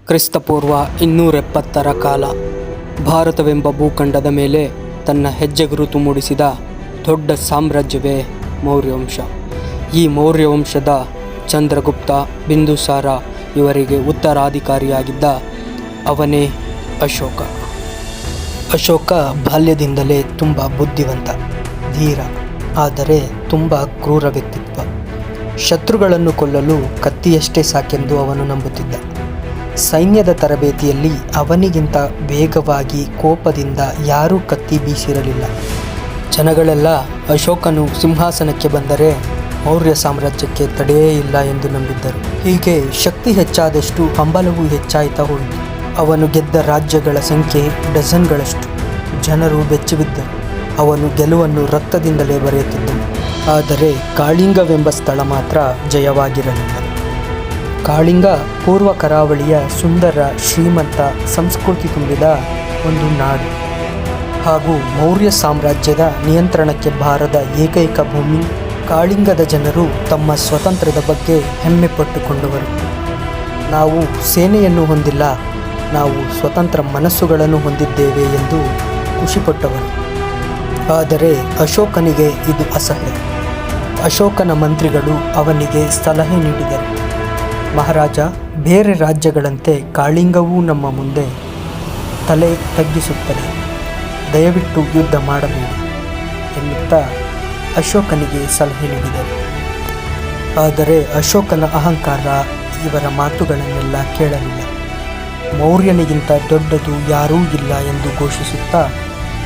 ಕ್ರಿಸ್ತಪೂರ್ವ 270 ಕಾಲ ಭಾರತವೆಂಬ ಭೂಖಂಡದ ಮೇಲೆ ತನ್ನ ಹೆಜ್ಜೆಗುರುತು ಮೂಡಿಸಿದ ದೊಡ್ಡ ಸಾಮ್ರಾಜ್ಯವೇ ಮೌರ್ಯವಂಶ. ಈ ಮೌರ್ಯವಂಶದ ಚಂದ್ರಗುಪ್ತ, ಬಿಂದುಸಾರ ಇವರಿಗೆ ಉತ್ತರಾಧಿಕಾರಿಯಾಗಿದ್ದ ಅವನೇ ಅಶೋಕ. ಅಶೋಕ ಬಾಲ್ಯದಿಂದಲೇ ತುಂಬ ಬುದ್ಧಿವಂತ, ಧೀರ, ಆದರೆ ತುಂಬ ಕ್ರೂರ ವ್ಯಕ್ತಿತ್ವ. ಶತ್ರುಗಳನ್ನು ಕೊಲ್ಲಲು ಕತ್ತಿಯಷ್ಟೇ ಸಾಕೆಂದು ಅವನು ನಂಬುತ್ತಿದ್ದ. ಸೈನ್ಯದ ತರಬೇತಿಯಲ್ಲಿ ಅವನಿಗಿಂತ ವೇಗವಾಗಿ ಕೋಪದಿಂದ ಯಾರೂ ಕತ್ತಿ ಬೀಸಿರಲಿಲ್ಲ. ಜನಗಳೆಲ್ಲ ಅಶೋಕನು ಸಿಂಹಾಸನಕ್ಕೆ ಬಂದರೆ ಮೌರ್ಯ ಸಾಮ್ರಾಜ್ಯಕ್ಕೆ ತಡೆಯೇ ಇಲ್ಲ ಎಂದು ನಂಬಿದ್ದರು. ಹೀಗೆ ಶಕ್ತಿ ಹೆಚ್ಚಾದಷ್ಟು ಹಂಬಲವೂ ಹೆಚ್ಚಾಯ್ತಾ ಹೋಯಿತು. ಅವನು ಗೆದ್ದ ರಾಜ್ಯಗಳ ಸಂಖ್ಯೆ ಡಜನ್ಗಳಷ್ಟು. ಜನರು ಬೆಚ್ಚಿಬಿದ್ದರು. ಅವನು ಗೆಲುವನ್ನು ರಕ್ತದಿಂದಲೇ ಬರೆಯುತ್ತಿದ್ದನು. ಆದರೆ ಕಾಳಿಂಗವೆಂಬ ಸ್ಥಳ ಮಾತ್ರ ಜಯವಾಗಿರಲಿಲ್ಲ. ಕಾಳಿಂಗ ಪೂರ್ವ ಕರಾವಳಿಯ ಸುಂದರ, ಶ್ರೀಮಂತ, ಸಂಸ್ಕೃತಿ ತುಂಬಿದ ಒಂದು ನಾಡು ಹಾಗೂ ಮೌರ್ಯ ಸಾಮ್ರಾಜ್ಯದ ನಿಯಂತ್ರಣಕ್ಕೆ ಬಾರದ ಏಕೈಕ ಭೂಮಿ. ಕಾಳಿಂಗದ ಜನರು ತಮ್ಮ ಸ್ವಾತಂತ್ರ್ಯದ ಬಗ್ಗೆ ಹೆಮ್ಮೆ ಪಟ್ಟುಕೊಂಡವರು. ನಾವು ಸೇನೆಯನ್ನು ಹೊಂದಿಲ್ಲ, ನಾವು ಸ್ವತಂತ್ರ ಮನಸ್ಸುಗಳನ್ನು ಹೊಂದಿದ್ದೇವೆ ಎಂದು ಖುಷಿಪಟ್ಟವರು. ಆದರೆ ಅಶೋಕನಿಗೆ ಇದು ಅಸಹ್ಯ. ಅಶೋಕನ ಮಂತ್ರಿಗಳು ಅವನಿಗೆ ಸಲಹೆ ನೀಡಿದರು. ಮಹಾರಾಜ, ಬೇರೆ ರಾಜ್ಯಗಳಂತೆ ಕಾಳಿಂಗವೂ ನಮ್ಮ ಮುಂದೆ ತಲೆ ತಗ್ಗಿಸುತ್ತದೆ. ದಯವಿಟ್ಟು ಯುದ್ಧ ಮಾಡಬೇಡಿ ಎನ್ನುತ್ತಾ ಅಶೋಕನಿಗೆ ಸಲಹೆ ನೀಡಿದರು. ಆದರೆ ಅಶೋಕನ ಅಹಂಕಾರ ಇವರ ಮಾತುಗಳನ್ನೆಲ್ಲ ಕೇಳಲಿಲ್ಲ. ಮೌರ್ಯನಿಗಿಂತ ದೊಡ್ಡದು ಯಾರೂ ಇಲ್ಲ ಎಂದು ಘೋಷಿಸುತ್ತಾ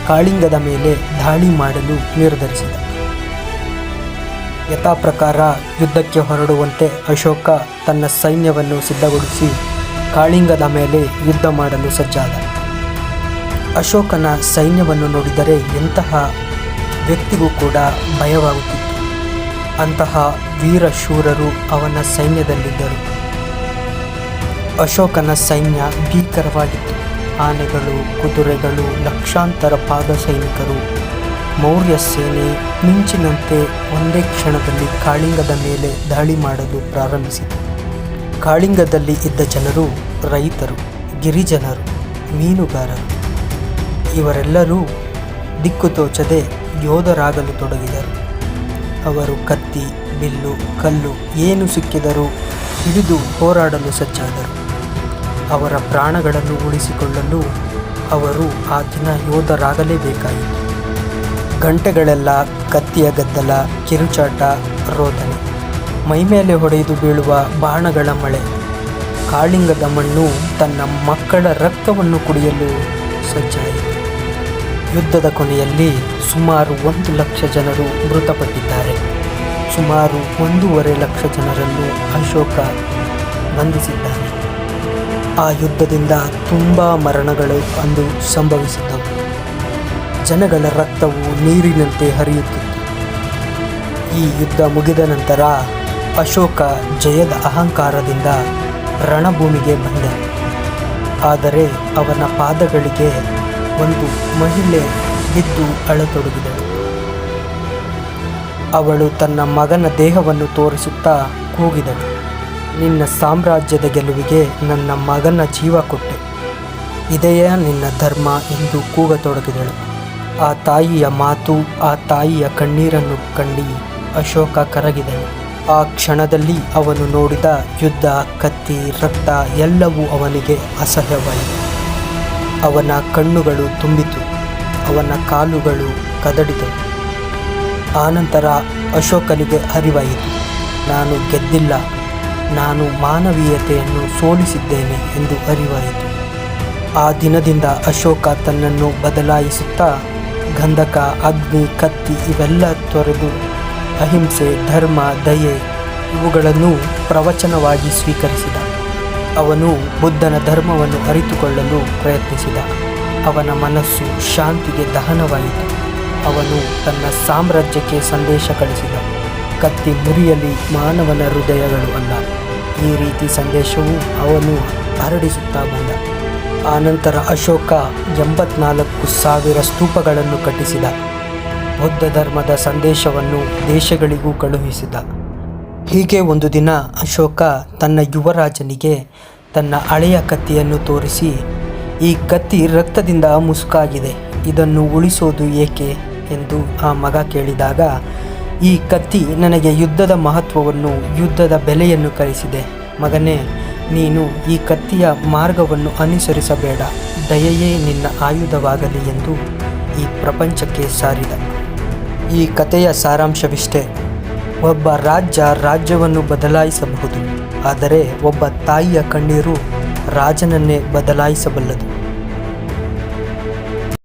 ಕಾಳಿಂಗದ ಮೇಲೆ ದಾಳಿ ಮಾಡಲು ನಿರ್ಧರಿಸಿದ. ಯಥಾಪ್ರಕಾರ ಯುದ್ಧಕ್ಕೆ ಹೊರಡುವಂತೆ ಅಶೋಕ ತನ್ನ ಸೈನ್ಯವನ್ನು ಸಿದ್ಧಗೊಳಿಸಿ ಕಾಳಿಂಗದ ಮೇಲೆ ಯುದ್ಧ ಮಾಡಲು ಸಜ್ಜಾದ. ಅಶೋಕನ ಸೈನ್ಯವನ್ನು ನೋಡಿದರೆ ಎಂತಹ ವ್ಯಕ್ತಿಗೂ ಕೂಡ ಭಯವಾಗುತ್ತಿತ್ತು. ಅಂತಹ ವೀರಶೂರರು ಅವನ ಸೈನ್ಯದಲ್ಲಿದ್ದರು. ಅಶೋಕನ ಸೈನ್ಯ ಭೀಕರವಾಗಿತ್ತು. ಆನೆಗಳು, ಕುದುರೆಗಳು, ಲಕ್ಷಾಂತರ ಪಾದ ಸೈನಿಕರು. ಮೌರ್ಯ ಸೇನೆ ಮಿಂಚಿನಂತೆ ಒಂದೇ ಕ್ಷಣದಲ್ಲಿ ಕಾಳಿಂಗದ ಮೇಲೆ ದಾಳಿ ಮಾಡಲು ಪ್ರಾರಂಭಿಸಿತು. ಕಾಳಿಂಗದಲ್ಲಿ ಇದ್ದ ಜನರು ರೈತರು, ಗಿರಿಜನರು, ಮೀನುಗಾರರು. ಇವರೆಲ್ಲರೂ ದಿಕ್ಕು ತೋಚದೆ ಯೋಧರಾಗಲು ತೊಡಗಿದರು. ಅವರು ಕತ್ತಿ, ಬಿಲ್ಲು, ಕಲ್ಲು ಏನು ಸಿಕ್ಕಿದರೂ ಹಿಡಿದು ಹೋರಾಡಲು ಸಜ್ಜಾದರು. ಅವರ ಪ್ರಾಣಗಳನ್ನು ಉಳಿಸಿಕೊಳ್ಳಲು ಅವರು ಆ ದಿನ ಯೋಧರಾಗಲೇಬೇಕಾಯಿತು. ಗಂಟೆಗಳೆಲ್ಲ ಕತ್ತಿಯ ಗದ್ದಲ, ಕಿರುಚಾಟ, ರೋದನೆ, ಮೈಮೇಲೆ ಹೊಡೆದು ಬೀಳುವ ಬಾಣಗಳ ಮಳೆ. ಕಾಳಿಂಗದ ಮಣ್ಣು ತನ್ನ ಮಕ್ಕಳ ರಕ್ತವನ್ನು ಕುಡಿಯಲು ಸಜ್ಜಾಯಿತು. ಯುದ್ಧದ ಕೊನೆಯಲ್ಲಿ ಸುಮಾರು 1 ಲಕ್ಷ ಜನರು ಮೃತಪಟ್ಟಿದ್ದಾರೆ. ಸುಮಾರು 1.5 ಲಕ್ಷ ಜನರನ್ನು ಅಶೋಕ ಬಂಧಿಸಿದ್ದಾನೆ. ಆ ಯುದ್ಧದಿಂದ ತುಂಬ ಮರಣಗಳು ಅಂದು ಸಂಭವಿಸಿದ್ದವು. ಜನಗಳ ರಕ್ತವು ನೀರಿನಂತೆ ಹರಿಯುತ್ತಿತ್ತು. ಈ ಯುದ್ಧ ಮುಗಿದ ನಂತರ ಅಶೋಕ ಜಯದ ಅಹಂಕಾರದಿಂದ ರಣಭೂಮಿಗೆ ಬಂದನು. ಆದರೆ ಅವನ ಪಾದಗಳಿಗೆ ಒಂದು ಮಹಿಳೆ ಬಿದ್ದು ಅಳತೊಡಗಿದಳು. ಅವಳು ತನ್ನ ಮಗನ ದೇಹವನ್ನು ತೋರಿಸುತ್ತಾ ಕೂಗಿದಳು, ನಿನ್ನ ಸಾಮ್ರಾಜ್ಯದ ಗೆಲುವಿಗೆ ನನ್ನ ಮಗನ ಜೀವ ಕೊಟ್ಟೆ, ಇದೆಯೇ ನಿನ್ನ ಧರ್ಮ ಎಂದು ಕೂಗತೊಡಗಿದಳು. ಆ ತಾಯಿಯ ಮಾತು, ಆ ತಾಯಿಯ ಕಣ್ಣೀರನ್ನು ಕಂಡು ಅಶೋಕ ಕರಗಿದನು. ಆ ಕ್ಷಣದಲ್ಲಿ ಅವನು ನೋಡಿದ ಯುದ್ಧ, ಕತ್ತಿ, ರಕ್ತ ಎಲ್ಲವೂ ಅವನಿಗೆ ಅಸಹ್ಯವಾಯಿತು. ಅವನ ಕಣ್ಣುಗಳು ತುಂಬಿತು, ಅವನ ಕಾಲುಗಳು ಕದಡಿದವು. ಆನಂತರ ಅಶೋಕನಿಗೆ ಅರಿವಾಯಿತು, ನಾನು ಗೆದ್ದಿಲ್ಲ, ನಾನು ಮಾನವೀಯತೆಯನ್ನು ಸೋಲಿಸಿದ್ದೇನೆ ಎಂದು ಅರಿವಾಯಿತು. ಆ ದಿನದಿಂದ ಅಶೋಕ ತನ್ನನ್ನು ಬದಲಾಯಿಸುತ್ತಾ ಗಂಧಕ, ಅಗ್ನಿ, ಕತ್ತಿ ಇವೆಲ್ಲ ತೊರೆದು ಅಹಿಂಸೆ, ಧರ್ಮ, ದಯೆ ಇವುಗಳನ್ನು ಪ್ರವಚನವಾಗಿ ಸ್ವೀಕರಿಸಿದ. ಅವನು ಬುದ್ಧನ ಧರ್ಮವನ್ನು ಅರಿತುಕೊಳ್ಳಲು ಪ್ರಯತ್ನಿಸಿದ. ಅವನ ಮನಸ್ಸು ಶಾಂತಿಗೆ ದಹನವಾಯಿತು. ಅವನು ತನ್ನ ಸಾಮ್ರಾಜ್ಯಕ್ಕೆ ಸಂದೇಶ ಕಳಿಸಿದ, ಕತ್ತಿ ಮುರಿಯಲಿ ಮಾನವನ ಹೃದಯಗಳು ಅಲ್ಲ. ಈ ರೀತಿ ಸಂದೇಶವು ಅವನು ಹರಡಿಸುತ್ತಾ ಬಂದ. ಆನಂತರ ಅಶೋಕ 84,000 ಸ್ತೂಪಗಳನ್ನು ಕಟ್ಟಿಸಿದ. ಬೌದ್ಧ ಧರ್ಮದ ಸಂದೇಶವನ್ನು ದೇಶಗಳಿಗೂ ಕಳುಹಿಸಿದ. ಹೀಗೆ ಒಂದು ದಿನ ಅಶೋಕ ತನ್ನ ಯುವರಾಜನಿಗೆ ತನ್ನ ಹಳೆಯ ಕತ್ತಿಯನ್ನು ತೋರಿಸಿ, ಈ ಕತ್ತಿ ರಕ್ತದಿಂದ ಮುಸುಕಾಗಿದೆ, ಇದನ್ನು ಉಳಿಸೋದು ಏಕೆ ಎಂದು ಆ ಮಗ ಕೇಳಿದಾಗ, ಈ ಕತ್ತಿ ನನಗೆ ಯುದ್ಧದ ಮಹತ್ವವನ್ನು, ಯುದ್ಧದ ಬೆಲೆಯನ್ನು ಕಲಿಸಿದೆ. ಮಗನೇ, ನೀನು ಈ ಕತ್ತಿಯ ಮಾರ್ಗವನ್ನು ಅನುಸರಿಸಬೇಡ, ದಯೆಯೇ ನಿನ್ನ ಆಯುಧವಾಗಲಿ ಎಂದು ಈ ಪ್ರಪಂಚಕ್ಕೆ ಸಾರಿದ. ಈ ಕಥೆಯ ಸಾರಾಂಶವಿಷ್ಟೇ: ಒಬ್ಬ ರಾಜ್ಯವನ್ನು ಬದಲಾಯಿಸಬಹುದು, ಆದರೆ ಒಬ್ಬ ತಾಯಿಯ ಕಣ್ಣೀರು ರಾಜನನ್ನೇ ಬದಲಾಯಿಸಬಲ್ಲದು.